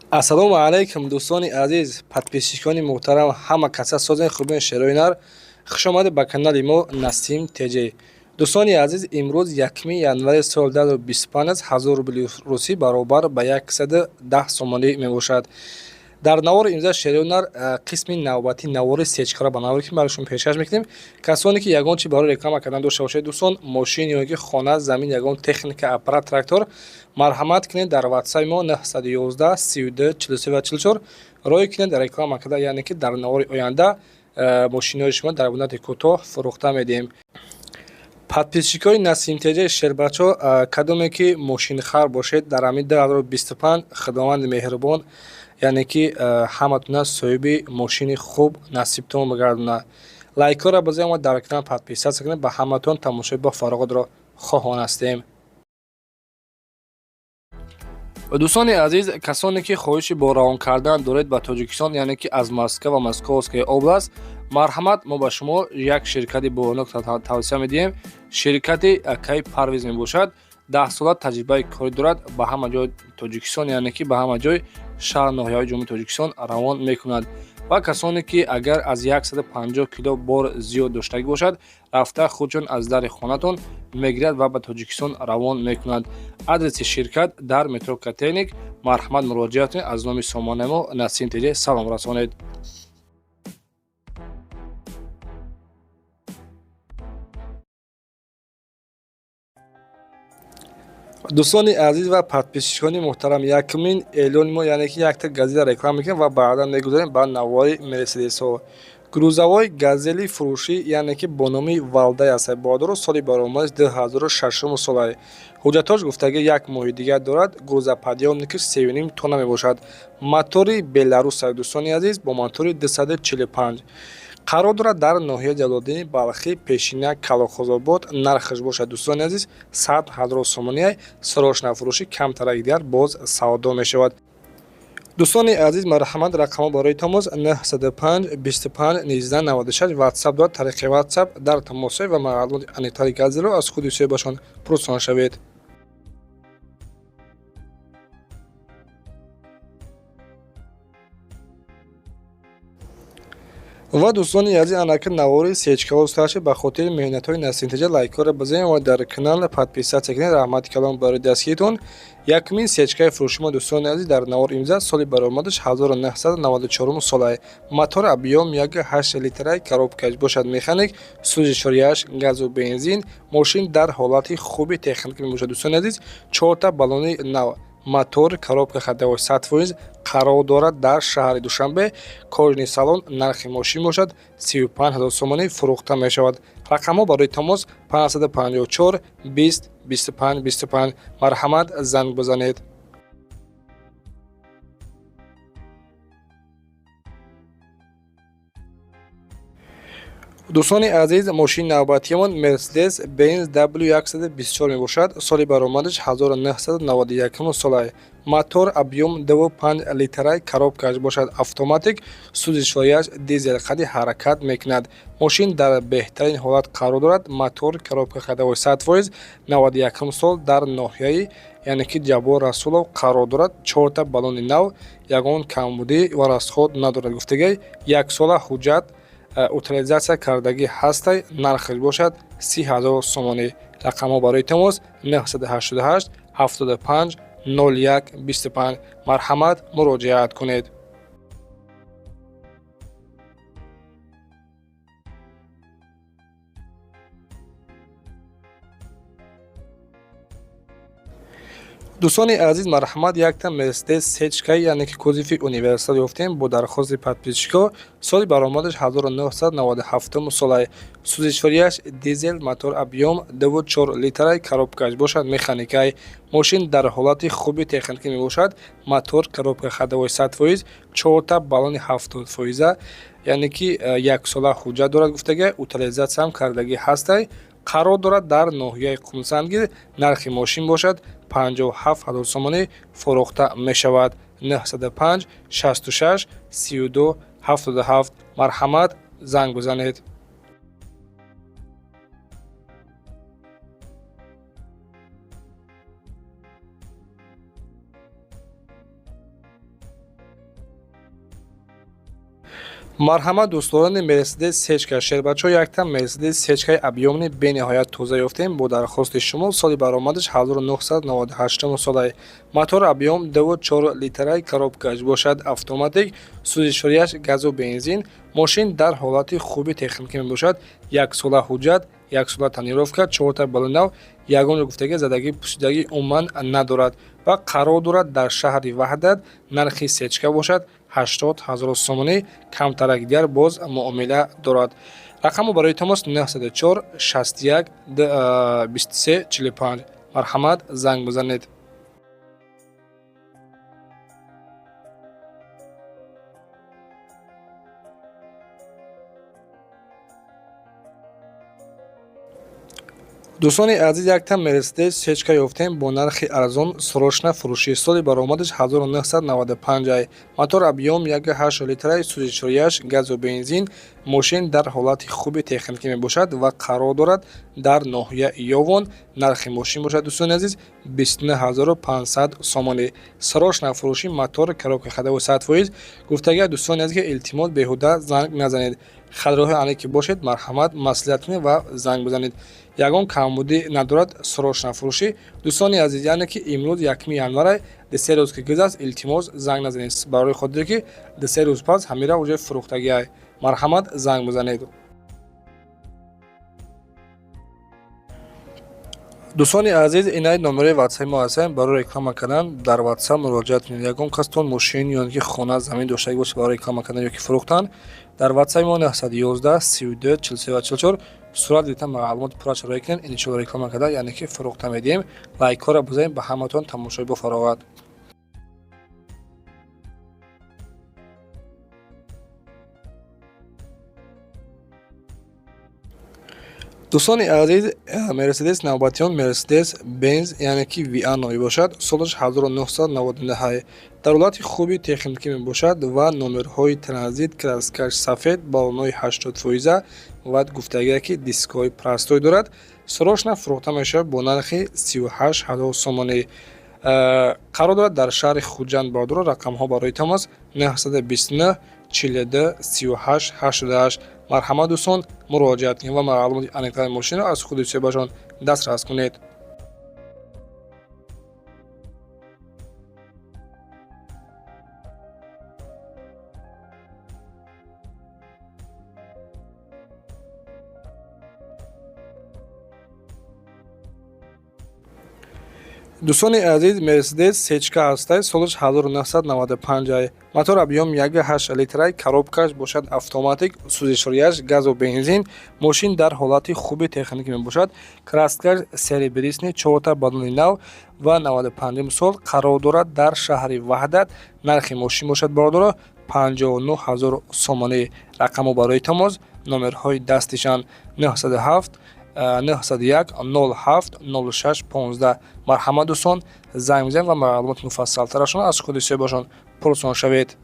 ассалому алайкум дӯстони азиз, подписчикони муҳтарам, ҳама каса созани хурбини шерои нар, хуш омадед ба канали мо Насим Теҷе. Дӯстони азиз, имрӯз 1 январи соли 2025 аст. 1000 рубли русӣ баробар ба 110 сомонӣ мебошад. дар навори имза шерои нар қисми навбати навори сечкара ба навори ки барашон пешкаш мекунем. Касоне ки ягон чи барои реклама кардан дошта бошед дӯстон, мошин ё ки хона, замин, ягон техника, аппарат, трактор, марҳамат кунед дар WhatsApp мо 911 32 43 44 роҳӣ кунед реклама карда, яъне ки дар навори оянда мошинҳои шумо дар муддати кӯтоҳ фурӯхта медиҳем. подписчикои Насим Теҷаи шербачо, кадоме ки мошинхар бошед дар ҳамин 2025, худованди меҳрубон яъне ки ҳаматона соҳиби мошини хуб насибтон бигардона. Лайкҳоро бизоед ва дар канал подписатсия кунед. Ба ҳаматон тамошои бо фароғатро хоҳон ҳастем. дӯстони азиз, касоне ки хоҳиши бо равон кардан доред ба Тоҷикистон, яъне ки аз Москва ва Московская област, марҳамат, мо ба шумо як ширкати боронок тавсия медиҳем. Ширкати Кай Парвиз мебошад. 10 сола таҷрибаи корӣ дорад. Ба ҳама ҷои Тоҷикистон, яъне ки ба ҳама ҷои шаҳр ноҳияҳои ҷумҳурии Тоҷикистон равон мекунад. ва касоне ки агар аз 150 кило бор зиёд доштагӣ бошад, рафта худшон аз дари хонатон мегирад ва ба Тоҷикистон равон мекунад. адреси ширкат дар метро Котельник. марҳамат, муроҷиат кунед. аз номи сомонаи мо Насим Теҷа салом расонед. дӯстони азиз ва подписчикони муҳтарам, якмин эълони мо, яъне ки якта газета реклама мекунем ва баъдан мегузорем ба навори мерседесҳо. грузовой газели фурӯшӣ, яъне ки бо номи Валдай аст. Боҳодору соли баромадаш 2006 солае. ҳуҷҷатош гуфтаги 1 моҳи дигар дорад. грузоподъёмникаш 3,5 тонна мебошад. мотори беларус аст дӯстони азиз, бо мотори 245. қарор дорад дар ноҳияи ҷалолиддини Балхӣ, пешина, Калохозобод. нархаш бошад дӯстони азиз 100,000 сомония. сарошнафурӯшӣ, камтарак дигар боз савдо мешавад. дӯстони азиз, марҳамат, рақамҳо барои тамос 905 25 19 96 WhatsApp дорад. тариқи WhatsApp дар тамосҳои ва маълумоти аниқтари газелро аз худи соҳибашон пурсон шавед. ва дӯстони азиз, анака навори сечкаҳо сташи ба хотири меҳнатҳои Насим Теҷа лайкҳоро бизоем ва дар канал подписатсия кунед. раҳмати калон барои дастгиритон. Якмин сечкаи фурӯшимо дӯстони азиз дар навори имза, соли баромадаш 1994 солае. мотор объём 1.8 литраи коробкааш бошад механик, сӯзишворияш газу бензин. мошин дар ҳолати хуби техника мебошад дӯстони азиз. 4 баллони нав, мотор, коробка ходовой 100%, қарор дорад дар шаҳри Душанбе. кожни салон. нархи мошин бошад 35,000 сомонӣ фурӯхта мешавад. рақамҳо барои тамос 554 20 25 25. марҳамат, занг бизанед. дӯстони азиз, мошини навбатиямон Mercedes Benz W124 мебошад. соли баромадаш 1991 солае. мотор объём 2.5 литраи коробкааш бошад автоматик, сӯзишворияш дизел, қади ҳаракат мекунад. мошин дар беҳтарин ҳолат қарор дорад. мотор, коробка ходовой 100%, 91 сол, дар ноҳияи яъне ки Ҷабор Расулов қарор дорад. 4 баллони нав, ягон камбудӣ ва расход надорад. гуфтагӣ 1 сола ҳуҷҷат утилизатсия кардагӣ ҳастай. нархаш бошад 30,000 сомонӣ. рақамҳо барои тамос 988 75 01 25. марҳамат, муроҷиат кунед. дӯстони азиз, марҳамат, якта Mercedes сечкаи, яъне ки кузови универсал ёфтем бо дархости подписчикҳо. соли баромадаш 1997 солае. сӯзишворияш дизел, мотор объём 2.4 литраи коробкааш бошад механикай. мошин дар ҳолати хуби техника мебошад. мотор, коробка ходовой 100%, 4 баллони 70%, яъне ки 1 сола ҳуҷҷат дорад. гуфтага утилизатсияам кардагӣ ҳастай. қарор дорад дар ноҳияи Қумсангир. нархи мошин бошад 57,000 сомонӣ фурӯхта мешавад. 905 66 32 77. марҳамат, занг бизанед. марҳамат дӯстдорони мерседес сечка шербачо яктан мерседес сечкаи объёмни бениҳоят тоза ёфтем бо дархости шумо. Соли баромадаш 1998 солае. Мотор объём 2,4 литраи коробкааш бошад, автоматик, сӯзишворияш газу бензин. Мошин дар ҳолати хуби техникӣ мебошад. 1 сола ҳуҷҷат, 1 сола тонировка, 4 та балунав, ягон гуфтагӣ задагӣ пусидагӣ умуман надорад ва қарор дорад дар шаҳри Ваҳдат. Нархи сечка бошад 80 000 сомонӣ, камтарак дигар боз муомила дорад. Рақамо барои тамос 94 61 23 45. Марҳамат, занг бизанед. дӯстони азиз, яктан мерседес сечка ёфтем бо нархи арзон, срошна фурӯшӣ. Соли баромадаш 1995. Мотор объём 1,8 литраи, сӯзишворияш газу бензин. Мошин дар ҳолати хуби техникӣ мебошад ва қарор дорад дар ноҳияи Ёвон. Нархи мошин бошад дӯстони азиз 29500 сомонӣ. Срошна фурӯшӣ, мотор, коробка ходовой 100%. Гуфтагиам дӯстони азиз ки илтимос беҳуда занг назанед. Хатроҳи ане ки бошед марҳамат маслиҳат кунед ва занг бизанед. Ягон камбудӣ надорад срошна фурӯшӣ. Дӯстони азиз, яъне ки имрӯз 1 январ десе рӯз ки гузашт, илтимос занг назанед, барои хотире ки десе рӯз пас ҳамира уже фурӯхтагиай. Марҳамат, занг бизанед. дӯстони азиз, инаи номераи ватсаби мо ҳастанд. Барои реклама кардан дар ватсап муроҷиат кунед. Ягон кастон мошин ё ки хона замин доштагӣ бошад барои реклама кардан ё ки фурӯхтан, дар ватсаби мо 911 32 44 44 сурат гирифта маълумоти пурраро рой кунед. Иншоалло реклама кардан яъне ки фурӯхта медиҳем. Лайкҳоро бизанед. Ба ҳаматон тамошои бо фароғат. дӯстони азиз, мерседес навбатиён мерседес бенз яъне ки VA номи бошад. Солаш 1999. дар ҳолати хуби техникӣ мебошад ва номерҳои транзит, краскааш сафед, баллонои 80% ва гуфтагие ки дискҳои простой дорад. Срошна фурӯхта мешавад бо нархи 38 000 сомонӣ. қарор дорад дар шаҳри Хуҷанд Баҳодуро. Рақамҳо барои тамос 929 42 38 88. Марҳамат дӯстон, муроҷиат кунед ва маълумоти аниқтари мошинро аз худи соҳибашон дастрас кунед. дӯстони азиз, мерседес сечка ҳастай. Солаш 1995. Мотор объём 1,8 литраи, коробкааш бошад автоматик, сӯзишворияш газу бензин. Мошин дар ҳолати хуби техникӣ мебошад. Краскааш серебрисни, 4 та баллони нав ва 95 сол. Қарор дорад дар шаҳри Ваҳдат. Нархи мошин бошад бародаро 59 000 сомонӣ. Рақамо барои тамос номерҳои дастишанд 907 901 07 06 15. Марҳамат дӯстон, занг бизанед ва маълумоти муфассалтарашон аз худи соҳибашон пурсон шавед.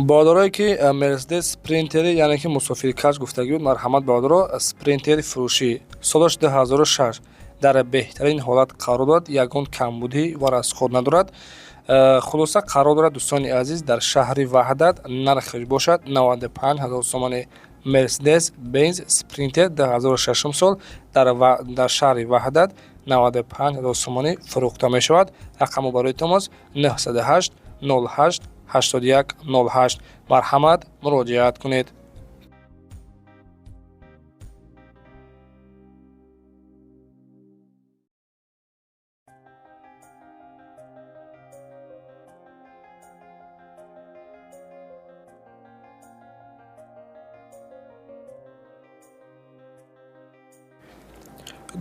баҳодорое ки мерседес спринтери яъне ки мусофиркаш гуфтагӣ буд. Марҳамат баҳодоро, спринтери фурӯшӣ. Солаш 2006. дар беҳтарин ҳолат қарор дорад. Ягон камбудӣ ва расход надорад. хулоса қарор дорад дӯстони азиз дар шаҳри Ваҳдат. Нархаш бошад 95 000 сомонӣ. Мерседес Benz спринтер 2006 сол дар шаҳри Ваҳдат 95 000 сомонӣ фурӯхта мешавад. рақамо барои тамос 908 08 81 08. марҳамат, муроҷиат кунед.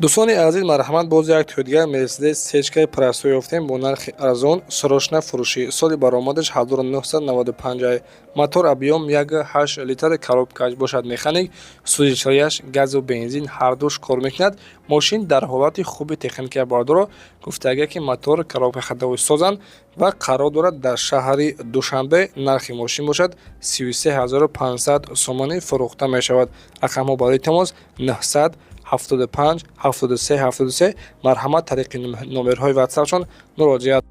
дӯстони азиз, марҳамат, боз як тӯдигар Мерседес C-чкаи прайсҳо ёфтем бо нархи арзон, срочна фурӯшӣ. Соли баромадаш 1995. Мотор объём 1.8 литр, коробкааш бошад механик, сӯзишҳояш газу бензин ҳардуш кор мекунад. Мошин дар ҳолати хуби техникаи бардоро гуфтага ки мотор коробка ходовӣ созанд ва қарор дорад дар шаҳри Душанбе. Нархи мошин бошад 33500 сомонӣ фурӯхта мешавад. Рақамҳо барои тамос 975 73 73. марҳамат, тариқи номерҳои ватсапшон муроҷиат.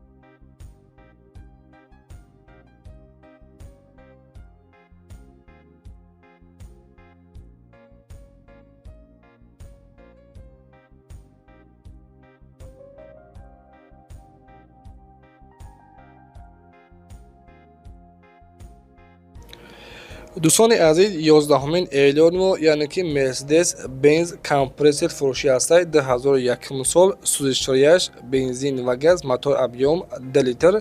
дӯстони азиз, 11 эълони мо, яъне ки Mercedes Benz компрессор фурӯшӣ ҳастад. 2001 сол, сӯзишҳояш бензин ва газ, мотор объём 2 литр.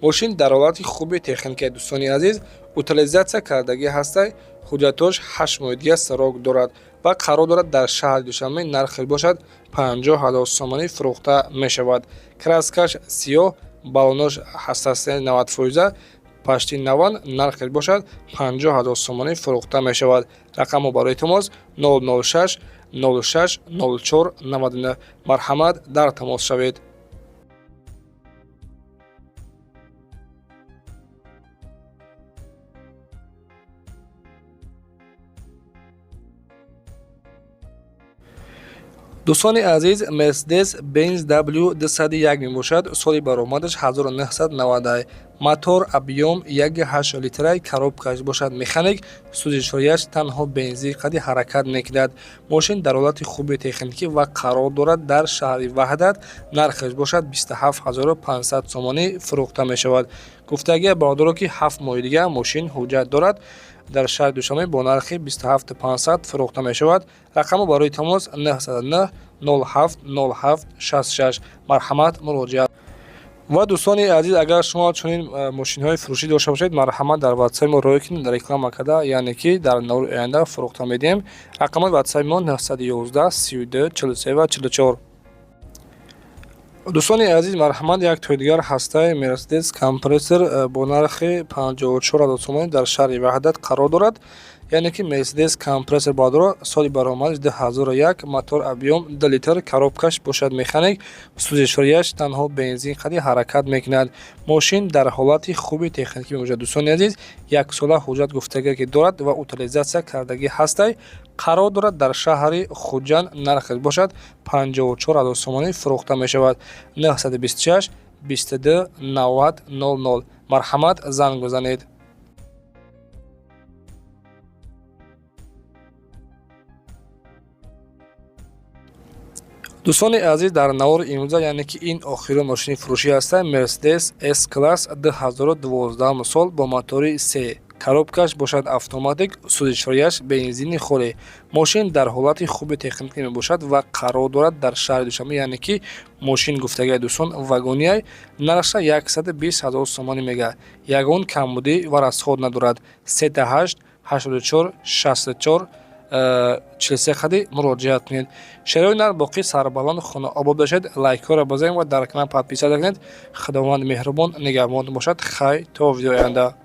Мошин дар ҳолати хуби техникаи. Дӯстони азиз, утилизатсия кардагӣ ҳастад. ҳуҷҷатош 8 моҳи дига срок дорад ва қарор дорад дар шаҳри Душанбе. нархи бошад 50000 сомонӣ фурӯхта мешавад. Краскаш сиёҳ, баллонош ҳастаси 90%, пашти наван. нархеш бошад 50000 сомонӣ фурӯхта мешавад. рақамҳо барои тамос 006 06 04 99. марҳамат, дар тамос шавед. дӯстони азиз, Mercedes Benz W201 мебошад. соли баромадаш 1990. мотор объём 1.8 литр, коробкааш бошад механик, сӯзишҳояш танҳо бензин қади ҳаракат мекунад. мошин дар ҳолати хуби техникӣ ва қарор дорад дар шаҳри Ваҳдат. нархеш бошад 27500 сомонӣ фурӯхта мешавад. гуфтагия бардоро ки 7 моҳи дига мошин ҳуҷҷат дорад. дар шаҳри Душанбе бо нархи 27500 фурӯхта мешавад. рақамҳо барои тамос 909 07 07 66. марҳамат, муроҷиат. ва дӯстони азиз, агар шумо чунин мошинҳои фурӯшӣ дошта бошед, марҳамат, дар ватсаи мо роя кунед, реклама карда, яъне ки дар наври оянда фурӯхта медиҳем. рақамҳои ватсаи мо 911 32 43 ва 44. дӯстони азиз, марҳамат, як тӯи дигар ҳастаи Mercedes компрессор бо нархи 54000 сомонӣ дар шаҳри Ваҳдат қарор дорад. яъне ки Mercedes компрессор бардоро, соли баромадаш 2001, мотор объём 2 литр, коробкаш бошад механик, сӯзишҳояш танҳо бензин қади ҳаракат мекунад. мошин дар ҳолати хуби техникӣ мебошад. дӯстони азиз, 1 сола ҳуҷҷат гуфтага ки дорад ва утилизатсия кардагӣ ҳастад. қарор дорад дар шаҳри Хуҷанд. нархеш бошад 54000 сомонӣ фурӯхта мешавад. 926 22 90 00. марҳамат, занг бизанед. дӯстони азиз, дар навори имрӯза, яъне ки ин охирин мошини фурӯшӣ ҳастад. Mercedes S-Class 2012 сол бо мотори C. коробкаш бошад автоматик, сӯзишҳояш бензини холе. мошин дар ҳолати хуби техникӣ мебошад ва қарор дорад дар шаҳри Душанбе, яъне ки мошин гуфтагии дӯстон вагониай. нархша 120000 сомонӣ мегӯяд. ягон камбудӣ ва расход надорад. 38 84 64 43 қади муроҷиат кунед. шарои нар боқӣ сарбаланд хонаобод бошед. лайкҳоро базанед ва дар канал подписат кунед. худованд меҳрубон нигаҳбонтон бошад. хай, то видеои оянда.